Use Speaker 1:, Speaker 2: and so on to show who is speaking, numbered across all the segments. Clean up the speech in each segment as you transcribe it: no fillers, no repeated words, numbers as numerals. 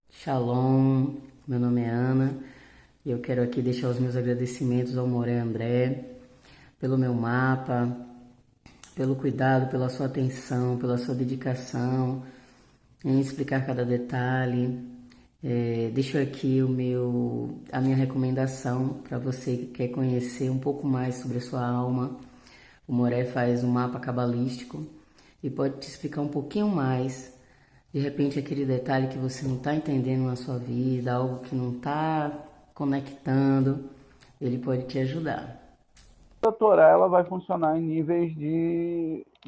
Speaker 1: Shalom, meu nome é Ana e eu quero aqui deixar os meus agradecimentos ao Moré André pelo meu mapa, pelo cuidado, pela sua atenção, pela sua dedicação em explicar cada detalhe. Deixo aqui a minha recomendação para você que quer conhecer um pouco mais sobre a sua alma. O Moré faz um mapa cabalístico e pode te explicar um pouquinho mais. De repente, aquele detalhe que você não está entendendo na sua vida, algo que não está conectando, ele pode te ajudar.
Speaker 2: A Torá ela vai funcionar em níveis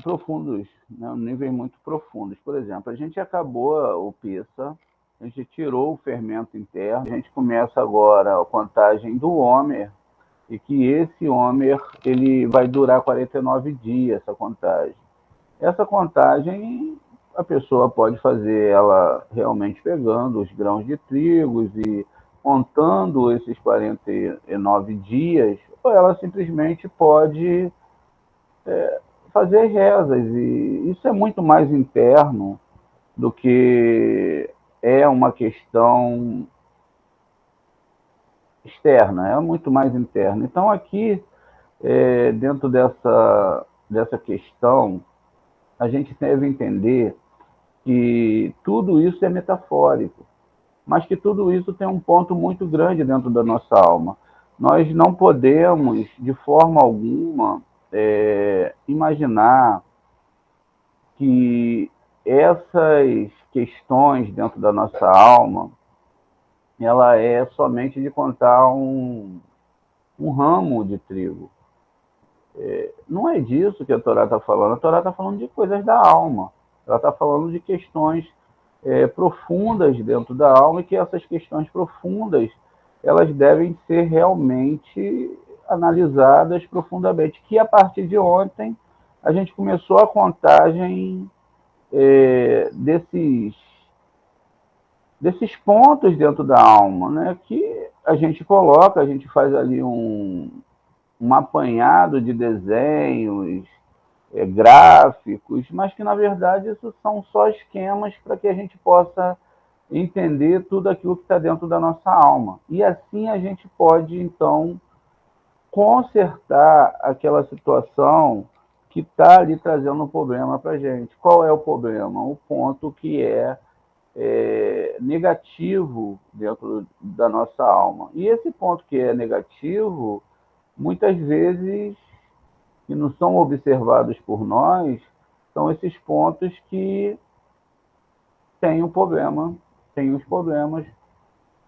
Speaker 2: profundos, né? Níveis muito profundos. Por exemplo, a gente acabou o Pissa, a gente tirou o fermento interno, a gente começa agora a contagem do Homer, e que esse Homer ele vai durar 49 dias, essa contagem. Essa contagem a pessoa pode fazer ela realmente pegando os grãos de trigo e contando esses 49 dias, ou ela simplesmente pode fazer rezas. E isso é muito mais interno do que é uma questão externa, é muito mais interna. Então, aqui, dentro dessa questão, a gente deve entender que tudo isso é metafórico, mas que tudo isso tem um ponto muito grande dentro da nossa alma. Nós não podemos, de forma alguma, imaginar que essas questões dentro da nossa alma, ela é somente de contar um ramo de trigo. Não é disso que a Torá está falando. A Torá está falando de coisas da alma. Ela está falando de questões profundas dentro da alma, e que essas questões profundas elas devem ser realmente analisadas profundamente. Que a partir de ontem a gente começou a contagem desses pontos dentro da alma, né? Que a gente coloca, a gente faz ali um apanhado de desenhos, gráficos, mas que na verdade isso são só esquemas para que a gente possa entender tudo aquilo que está dentro da nossa alma. E assim a gente pode, então, consertar aquela situação que está ali trazendo um problema para a gente. Qual é o problema? O ponto que é negativo dentro da nossa alma. E esse ponto que é negativo, muitas vezes, que não são observados por nós, são esses pontos que têm um problema, têm os problemas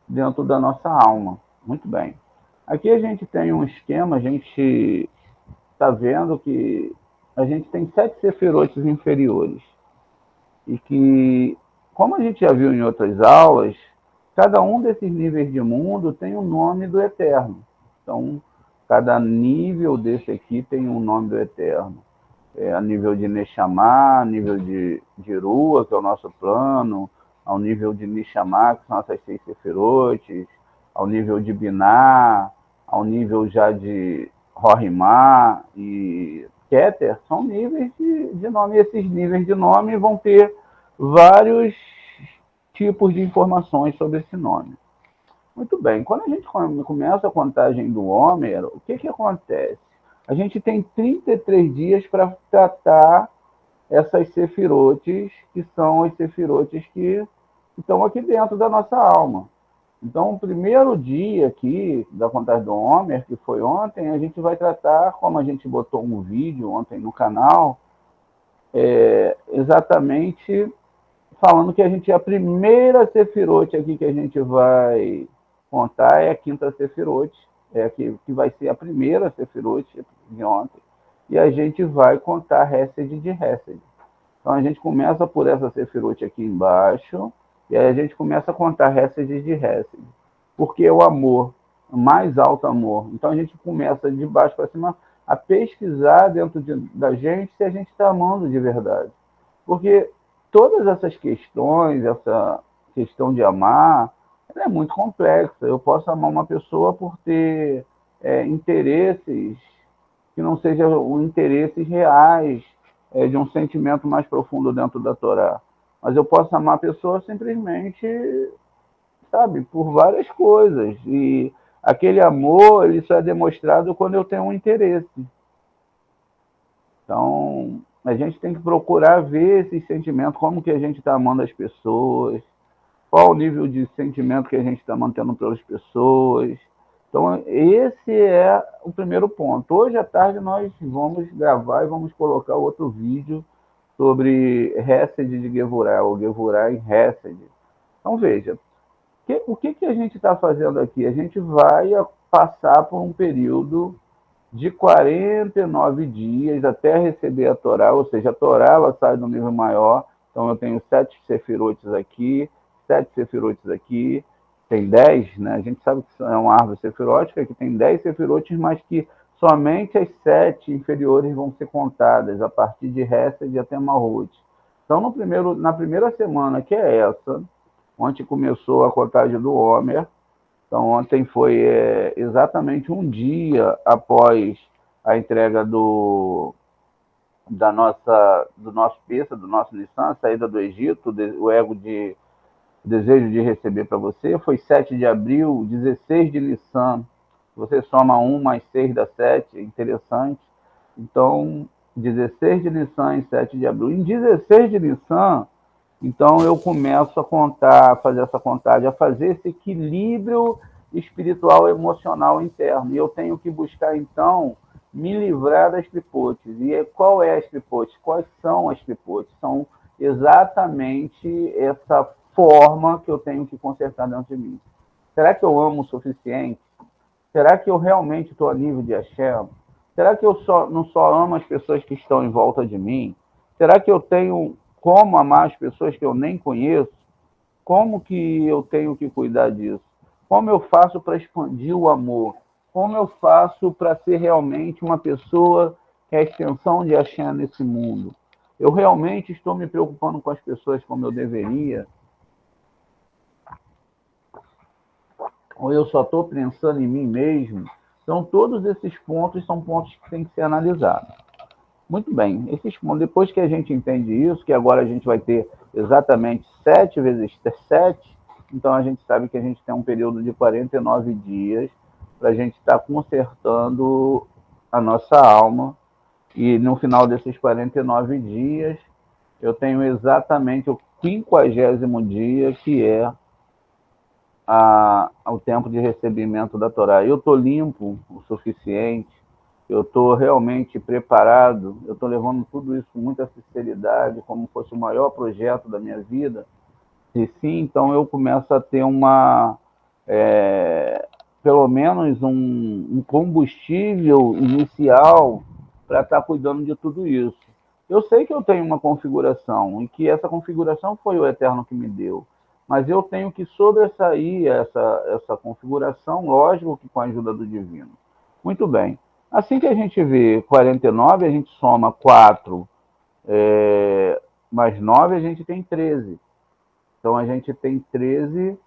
Speaker 2: dentro da nossa alma. Muito bem. Aqui a gente tem um esquema, a gente está vendo que a gente tem 7 sefirotes inferiores. E que, como a gente já viu em outras aulas, cada um desses níveis de mundo tem um nome do Eterno. Então, cada nível desse aqui tem um nome do Eterno. A nível de Neshama, a nível de Rua, que é o nosso plano, ao nível de Nishamá, que são essas 6 sefirotes, ao nível de Biná, ao nível já de Rohimá e Keter, são níveis de nome. E esses níveis de nome vão ter vários tipos de informações sobre esse nome. Muito bem, quando a gente começa a contagem do Homer, o que acontece? A gente tem 33 dias para tratar essas sefirotes, que são as sefirotes que estão aqui dentro da nossa alma. Então, o primeiro dia aqui da contagem do Homer, que foi ontem, a gente vai tratar, como a gente botou um vídeo ontem no canal, exatamente falando que a primeira sefirote aqui que a gente vai contar é a quinta sefirote, que vai ser a primeira sefirote de ontem, e a gente vai contar Hesed de Hesed. Então a gente começa por essa sefirote aqui embaixo, e aí a gente começa a contar Hesed de Hesed, porque é o amor, o mais alto amor. Então a gente começa de baixo para cima a pesquisar dentro da gente se a gente está amando de verdade. Porque todas essas questões, essa questão de amar, ela é muito complexa. Eu posso amar uma pessoa por ter interesses que não sejam interesses reais, de um sentimento mais profundo dentro da Torá. Mas eu posso amar a pessoa simplesmente, sabe, por várias coisas. E aquele amor, ele só é demonstrado quando eu tenho um interesse. Então, a gente tem que procurar ver esses sentimentos, como que a gente está amando as pessoas, qual o nível de sentimento que a gente está mantendo pelas pessoas. Então, esse é o primeiro ponto. Hoje à tarde nós vamos gravar e vamos colocar outro vídeo sobre Hesed de Gevurah, ou Gevurah em Hesed. Então, veja, o que a gente está fazendo aqui? A gente vai passar por um período de 49 dias até receber a Torá, ou seja, a Torá ela sai do nível maior. Então eu tenho 7 sefirotes aqui, 7 sefirotes aqui, tem 10, né? A gente sabe que é uma árvore sefirótica que tem 10 sefirotes, mas que somente as 7 inferiores vão ser contadas, a partir de Hesed até Malhut. Então na primeira semana, que é essa, onde começou a contagem do Homer, então, ontem foi exatamente um dia após a entrega do nosso Pessa, do nosso Nissan, a saída do Egito, o ego de desejo de receber para você. Foi 7 de abril, 16 de Nissan. Você soma 1 mais 6 dá 7, é interessante. Então, 16 de Nissan e 7 de abril. Em 16 de Nissan, então eu começo a contar, a fazer essa contagem, a fazer esse equilíbrio espiritual emocional interno. E eu tenho que buscar, então, me livrar das clipotes. E qual é as clipotes? Quais são as clipotes? São exatamente essa forma que eu tenho que consertar dentro de mim. Será que eu amo o suficiente? Será que eu realmente estou a nível de Hashem? Será que eu não só amo as pessoas que estão em volta de mim? Será que eu tenho como amar as pessoas que eu nem conheço? Como que eu tenho que cuidar disso? Como eu faço para expandir o amor? Como eu faço para ser realmente uma pessoa que é a extensão de Hashem nesse mundo? Eu realmente estou me preocupando com as pessoas como eu deveria? Ou eu só estou pensando em mim mesmo? Então, todos esses pontos são pontos que têm que ser analisados. Muito bem, depois que a gente entende isso, que agora a gente vai ter exatamente 7 vezes 7, então a gente sabe que a gente tem um período de 49 dias para a gente estar consertando a nossa alma. E no final desses 49 dias, eu tenho exatamente o 50º dia, que é ao tempo de recebimento da Torá. Eu estou limpo o suficiente, eu estou realmente preparado, eu estou levando tudo isso com muita sinceridade, como fosse o maior projeto da minha vida. E sim, então eu começo a ter pelo menos um combustível inicial para estar cuidando de tudo isso. Eu sei que eu tenho uma configuração, e que essa configuração foi o Eterno que me deu, mas eu tenho que sobressair essa configuração, lógico que com a ajuda do Divino. Muito bem. Assim que a gente vê 49, a gente soma 4 mais 9, a gente tem 13. Então, a gente tem 13,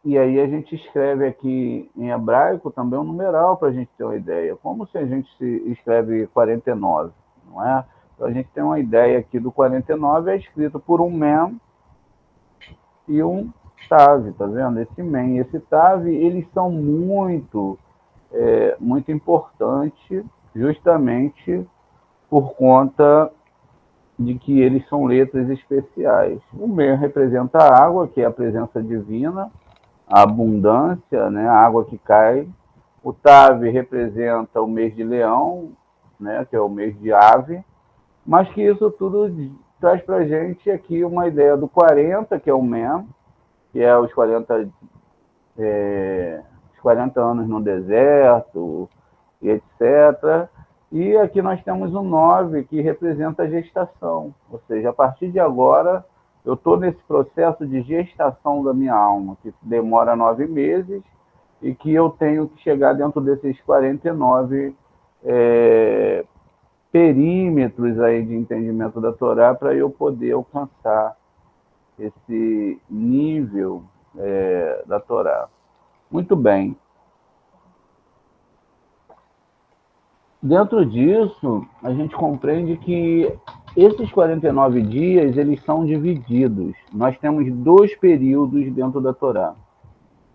Speaker 2: e aí a gente escreve aqui em hebraico também um numeral para a gente ter uma ideia. Como se a gente escreve 49, não é? Então, a gente tem uma ideia aqui do 49, é escrito por um mem e um tav, tá vendo? Esse mem e esse tav, eles são muito importantes, justamente por conta de que eles são letras especiais. O mem representa a água, que é a presença divina, a abundância, né, a água que cai. O tav representa o mês de leão, né, que é o mês de ave, mas que isso tudo traz para a gente aqui uma ideia do 40, que é o mem, que é os 40 anos no deserto, e etc. E aqui nós temos o 9, que representa a gestação. Ou seja, a partir de agora, eu estou nesse processo de gestação da minha alma, que demora 9 meses, e que eu tenho que chegar dentro desses 49 perímetros aí de entendimento da Torá para eu poder alcançar esse nível da Torá. Muito bem. Dentro disso, a gente compreende que esses 49 dias, eles são divididos. Nós temos dois períodos dentro da Torá.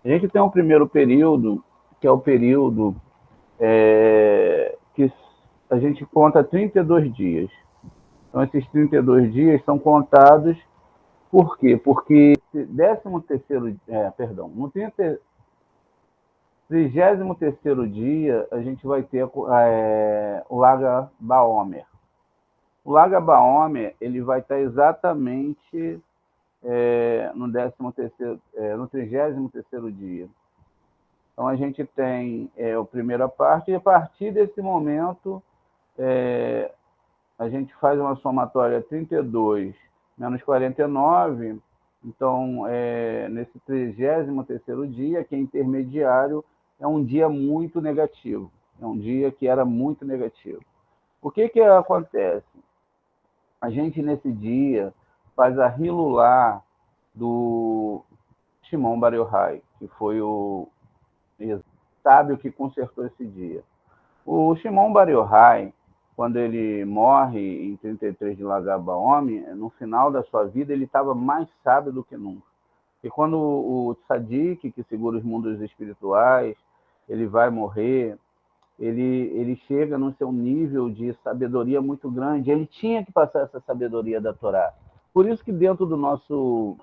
Speaker 2: A gente tem um primeiro período, que é o período que a gente conta 32 dias. Então, esses 32 dias são contados por quê? Porque 13º, no 33º dia, a gente vai ter o Laga Baomer. O Laga Baomer, ele vai estar exatamente no 33º dia. Então, a gente tem a primeira parte, e a partir desse momento, a gente faz uma somatória 32 menos 49, então, nesse 33º dia, que é intermediário, é um dia muito negativo. É um dia que era muito negativo. O que acontece? A gente, nesse dia, faz a Hilulá do Shimon Bar Yochai, que foi o sábio que consertou esse dia. O Shimon Bar Yochai, quando ele morre em 33 de Lagabaome, no final da sua vida, ele estava mais sábio do que nunca. E quando o tzadik, que segura os mundos espirituais, ele vai morrer, ele chega no seu nível de sabedoria muito grande. Ele tinha que passar essa sabedoria da Torá. Por isso que dentro do nosso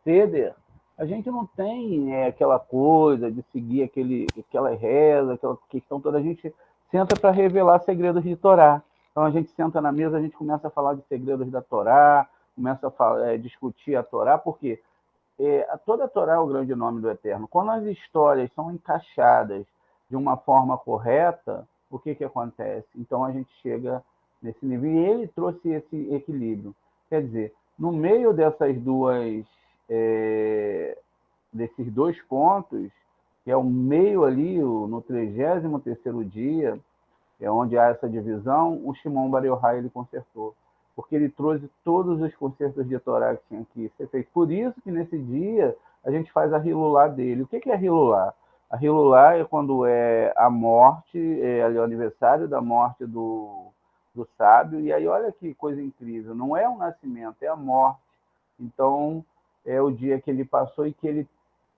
Speaker 2: Seder, a gente não tem aquela coisa de seguir aquela reza, aquela questão toda. A gente senta para revelar segredos de Torá. Então a gente senta na mesa, a gente começa a falar de segredos da Torá, começa a discutir a Torá, porque toda a Torá é o grande nome do Eterno. Quando as histórias são encaixadas de uma forma correta, o que acontece? Então a gente chega nesse nível. E ele trouxe esse equilíbrio. Quer dizer, no meio desses dois pontos, que é o meio ali, no 33º dia, é onde há essa divisão, o Shimon Bar Yochai ele consertou. Porque ele trouxe todos os concertos de Torá que tinha que ser feito. Por isso que nesse dia a gente faz a Hilulá dele. O que é a Hilulá? A Hilulá é quando é a morte, ali, o aniversário da morte do sábio. E aí olha que coisa incrível, não é um nascimento, é a morte. Então é o dia que ele passou e que ele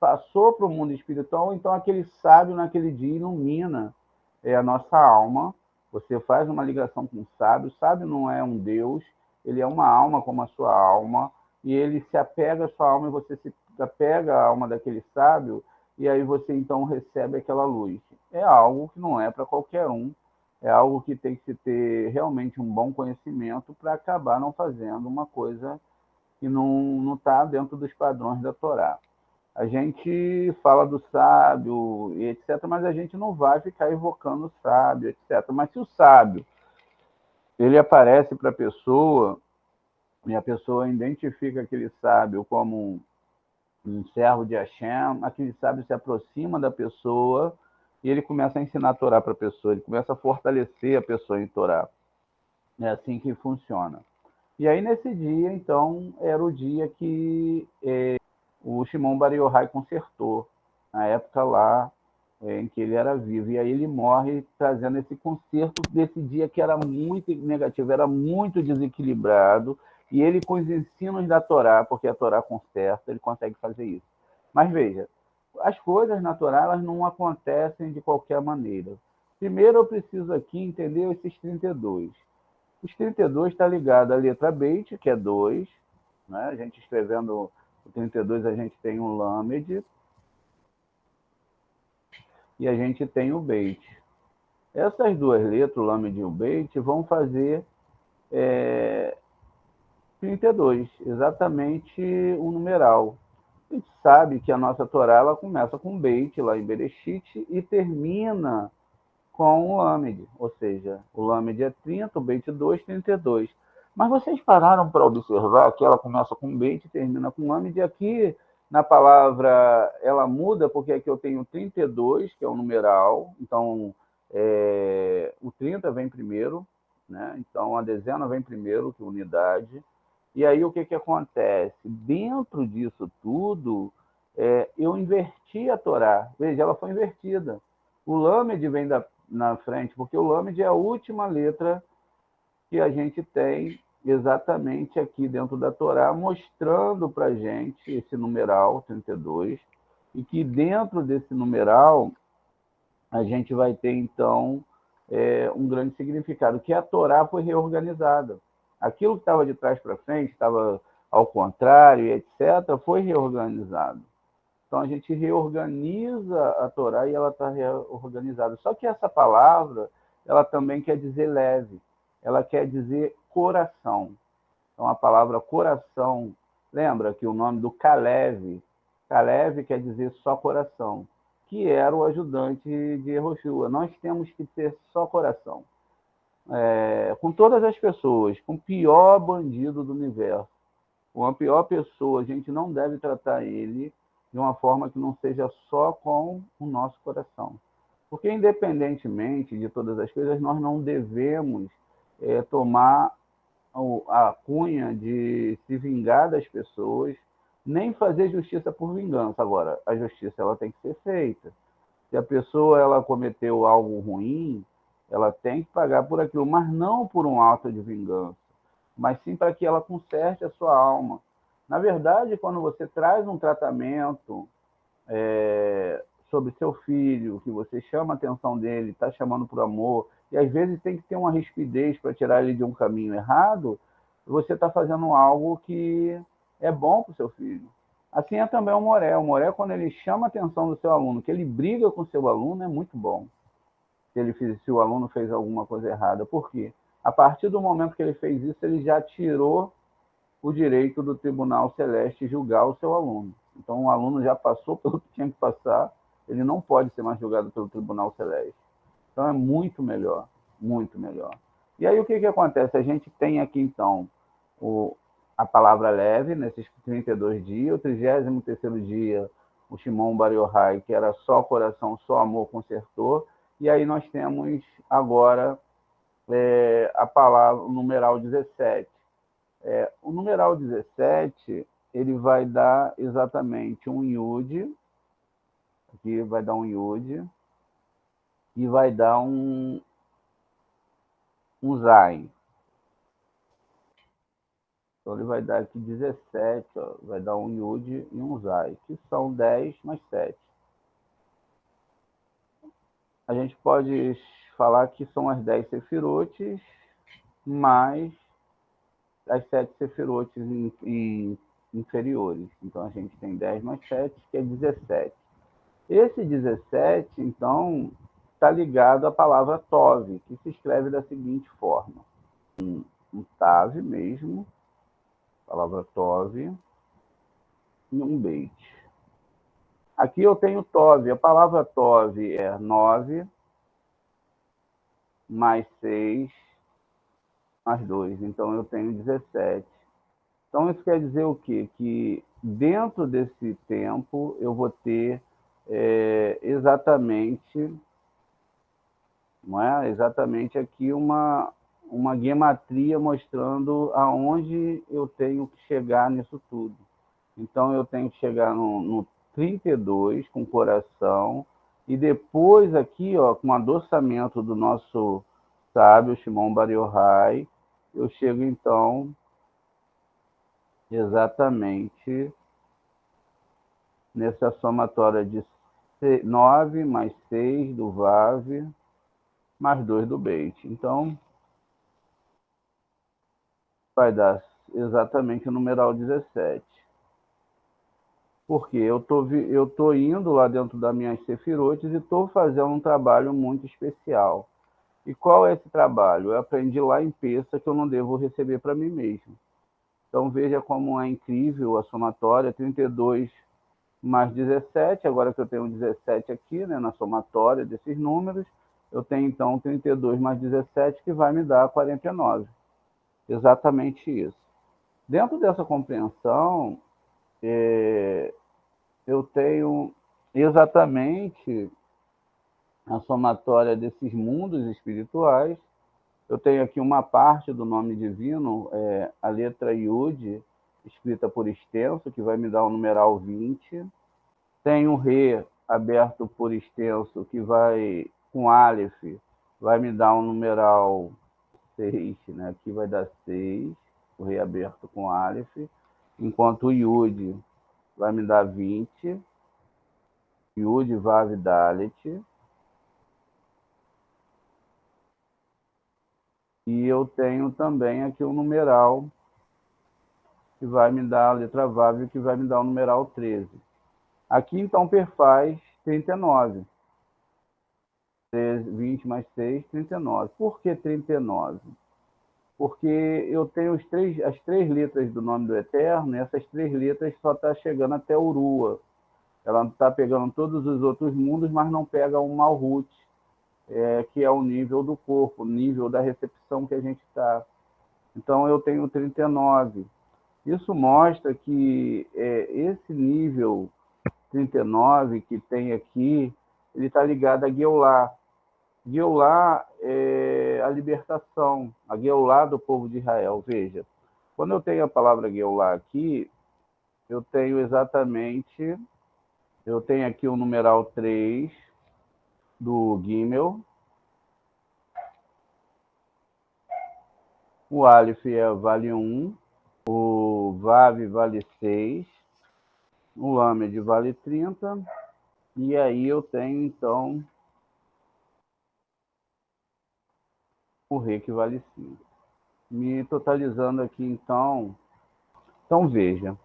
Speaker 2: passou para o mundo espiritual. Então aquele sábio naquele dia ilumina a nossa alma. Você faz uma ligação com o sábio. O sábio não é um Deus, ele é uma alma como a sua alma, e ele se apega à sua alma e você se apega à alma daquele sábio, e aí você então recebe aquela luz. É algo que não é para qualquer um, é algo que tem que se ter realmente um bom conhecimento para acabar não fazendo uma coisa que não está dentro dos padrões da Torá. A gente fala do sábio e etc., mas a gente não vai ficar evocando o sábio, etc. Mas se o sábio ele aparece para a pessoa e a pessoa identifica aquele sábio como um servo de Hashem, aquele sábio se aproxima da pessoa e ele começa a ensinar a Torá para a pessoa, ele começa a fortalecer a pessoa em Torá. É assim que funciona. E aí, nesse dia, então, era o dia que o Shimon Bar Yochai consertou, na época lá em que ele era vivo. E aí ele morre trazendo esse conserto desse dia que era muito negativo, era muito desequilibrado, e ele, com os ensinos da Torá, porque a Torá conserta, ele consegue fazer isso. Mas veja, as coisas na Torá elas não acontecem de qualquer maneira. Primeiro eu preciso aqui entender esses 32. Os 32 está ligado à letra Beit, que é 2, né? A gente escrevendo o 32, a gente tem um Lamed e a gente tem o Beit. Essas duas letras, o Lamed e o Beit, vão fazer 32, exatamente um numeral. A gente sabe que a nossa Torá ela começa com Beit, lá em Bereshit, e termina com o Lamed, ou seja, o Lamed é 30, o Beit 2, 32. Mas vocês pararam para observar que ela começa com Beit e termina com Lamed, e aqui na palavra ela muda, porque aqui eu tenho 32, que é o numeral, então o 30 vem primeiro, né? Então a dezena vem primeiro, que é unidade. E aí o que acontece? Dentro disso tudo, eu inverti a Torá. Veja, ela foi invertida. O Lamed vem na frente, porque o Lamed é a última letra que a gente tem exatamente aqui dentro da Torá, mostrando para a gente esse numeral 32, e que dentro desse numeral a gente vai ter, então, um grande significado, que a Torá foi reorganizada. Aquilo que estava de trás para frente, estava ao contrário, etc., foi reorganizado. Então, a gente reorganiza a Torá e ela está reorganizada. Só que essa palavra, ela também quer dizer leve, ela quer dizer coração. Então, a palavra coração, lembra que o nome do Caleb, Caleb quer dizer só coração, que era o ajudante de Yehoshua. Nós temos que ter só coração. Com todas as pessoas, com o pior bandido do universo, com a pior pessoa, a gente não deve tratar ele de uma forma que não seja só com o nosso coração. Porque, independentemente de todas as coisas, nós não devemos tomar a cunha de se vingar das pessoas, nem fazer justiça por vingança. Agora, a justiça ela tem que ser feita. Se a pessoa ela cometeu algo ruim, ela tem que pagar por aquilo, mas não por um ato de vingança, mas sim para que ela conserte a sua alma. Na verdade, quando você traz um tratamento sobre seu filho, que você chama a atenção dele, está chamando por amor, e às vezes tem que ter uma rispidez para tirar ele de um caminho errado, você está fazendo algo que é bom para o seu filho. Assim é também o Moré. O Moré, quando ele chama a atenção do seu aluno, que ele briga com o seu aluno, é muito bom. Se o aluno fez alguma coisa errada. Por quê? A partir do momento que ele fez isso, ele já tirou o direito do Tribunal Celeste julgar o seu aluno. Então, o aluno já passou pelo que tinha que passar, ele não pode ser mais julgado pelo Tribunal Celeste. Então, é muito melhor, muito melhor. E aí, o que acontece? A gente tem aqui, então, a palavra leve, nesses 32 dias, o 33º dia, o Shimon Bar Yochai, que era só coração, só amor, consertou, e aí nós temos agora a palavra, o numeral 17. O numeral 17, ele vai dar exatamente um Yud, aqui vai dar um Yud, e vai dar um Zayin. Então, ele vai dar aqui 17, ó, vai dar um Yud e um Zayin, que são 10 mais 7. A gente pode falar que são as 10 sefirotes, mais as 7 sefirotes inferiores. Então, a gente tem 10 mais 7, que é 17. Esse 17, então, está ligado à palavra Tov, que se escreve da seguinte forma. Um Tav mesmo, palavra Tov, e um Beit. Aqui eu tenho Tov. A palavra Tov é 9, mais 6, mais 2. Então, eu tenho 17. Então, isso quer dizer o quê? Que dentro desse tempo eu vou ter exatamente, não é? Exatamente aqui uma guiamatria mostrando aonde eu tenho que chegar nisso tudo. Então, eu tenho que chegar no 32 com coração, e depois aqui, ó, com o adoçamento do nosso sábio Shimon Bar Yochai, eu chego então exatamente nessa somatória de 9 mais 6 do Vav, mais 2 do Beit. Então, vai dar exatamente o numeral 17. Porque eu tô indo lá dentro das minhas sefirotes e estou fazendo um trabalho muito especial. E qual é esse trabalho? Eu aprendi lá em Peça que eu não devo receber para mim mesmo. Então, veja como é incrível a somatória, 32 mais 17, agora que eu tenho 17 aqui, né, na somatória desses números, eu tenho então 32 mais 17, que vai me dar 49. Exatamente isso. Dentro dessa compreensão, eu tenho exatamente a somatória desses mundos espirituais. Eu tenho aqui uma parte do nome divino, a letra Yud, escrita por extenso, que vai me dar o numeral 20. Tem o Re aberto por extenso, que vai com Aleph vai me dar um numeral 6, né? Aqui vai dar 6, o Rei aberto com Aleph, enquanto o Yud vai me dar 20, Yud, Vav, Dalet, e eu tenho também aqui o numeral que vai me dar a letra Vav, que vai me dar o numeral 13. Aqui, então, perfaz 39. 20 mais 6, 39. Por que 39? Porque eu tenho as três letras do nome do Eterno, e essas três letras só estão chegando até Urua. Ela está pegando todos os outros mundos, mas não pega o Malhut, que é o nível do corpo, o nível da recepção que a gente está. Então, eu tenho 39. Isso mostra que esse nível 39 que tem aqui, ele está ligado a Geulah. Geulah é a libertação, a Geulah do povo de Israel. Veja, quando eu tenho a palavra Geulah aqui, eu tenho aqui o numeral 3 do Gimel, o Aleph vale 1, o Vav vale 6, o Lamed vale 30, e aí eu tenho, então, o Rei que vale 5. Me totalizando aqui, então, veja,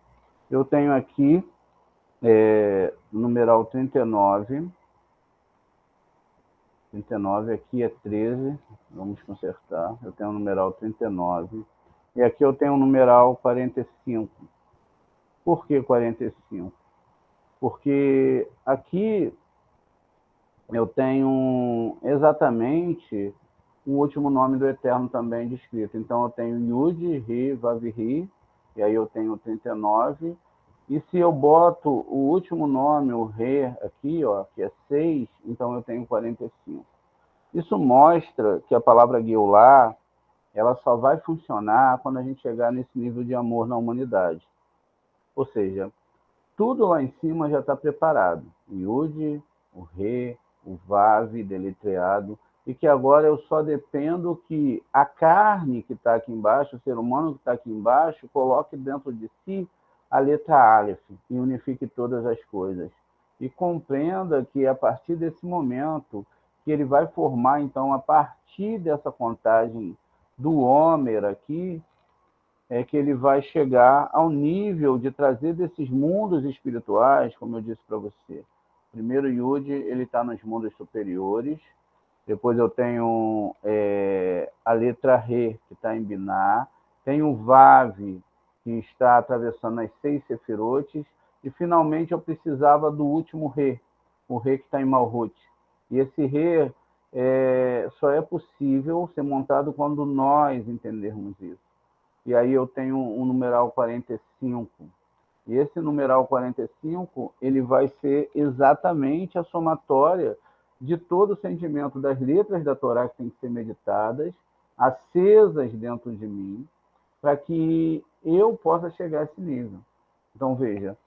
Speaker 2: eu tenho aqui numeral 39, 39, aqui é 13, vamos consertar, eu tenho o numeral 39, e aqui eu tenho o numeral 45. Por que 45? Porque aqui eu tenho exatamente o último nome do Eterno também descrito. Então eu tenho Yud, Ri, Vav, Ri, e aí eu tenho 39. E se eu boto o último nome, o Re, aqui, ó, que é 6, então eu tenho 45. Isso mostra que a palavra Geulah, ela só vai funcionar quando a gente chegar nesse nível de amor na humanidade. Ou seja, tudo lá em cima já está preparado. O Yud, o Re, o Vav deletreado, e que agora eu só dependo que a carne que está aqui embaixo, o ser humano que está aqui embaixo, coloque dentro de si a letra Aleph e unifique todas as coisas. E compreenda que a partir desse momento, que ele vai formar, então, a partir dessa contagem do Homer aqui, é que ele vai chegar ao nível de trazer desses mundos espirituais, como eu disse para você. Primeiro Yud, ele está nos mundos superiores. Depois eu tenho a letra Re, que está em Biná. Tenho o Vav, que está atravessando as 6 sefirotes. E, finalmente, eu precisava do último Re, o Re que está em Malhut. E esse Re só é possível ser montado quando nós entendermos isso. E aí eu tenho um numeral 45. E esse numeral 45, ele vai ser exatamente a somatória de todo o sentimento das letras da Torá que tem que ser meditadas, acesas dentro de mim, para que eu possa chegar a esse nível. Então, veja,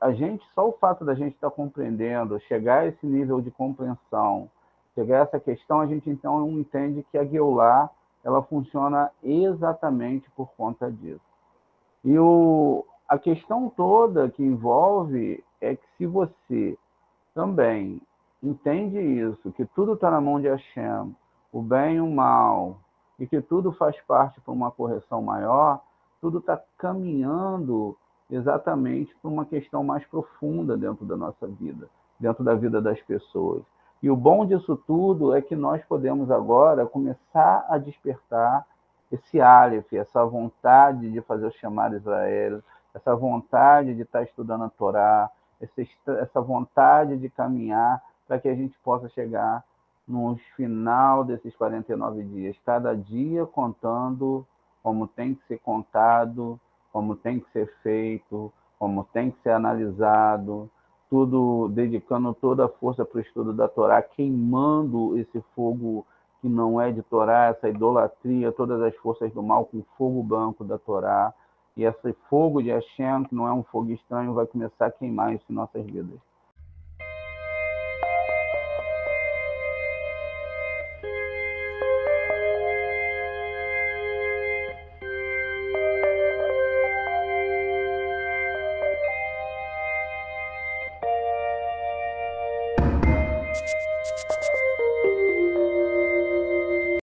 Speaker 2: a gente, só o fato da gente estar compreendendo, chegar a esse nível de compreensão, chegar a essa questão, a gente então entende que a Geulah, ela funciona exatamente por conta disso. E a questão toda que envolve é que se você também entende isso, que tudo está na mão de Hashem, o bem e o mal, e que tudo faz parte para uma correção maior, tudo está caminhando exatamente para uma questão mais profunda dentro da nossa vida, dentro da vida das pessoas. E o bom disso tudo é que nós podemos agora começar a despertar esse Aleph, essa vontade de fazer o chamar Israel, essa vontade de estar estudando a Torá, essa vontade de caminhar para que a gente possa chegar no final desses 49 dias, cada dia contando como tem que ser contado, como tem que ser feito, como tem que ser analisado, tudo dedicando toda a força para o estudo da Torá, queimando esse fogo que não é de Torá, essa idolatria, todas as forças do mal com o fogo branco da Torá. E esse fogo de Hashem, que não é um fogo estranho, vai começar a queimar isso em nossas vidas.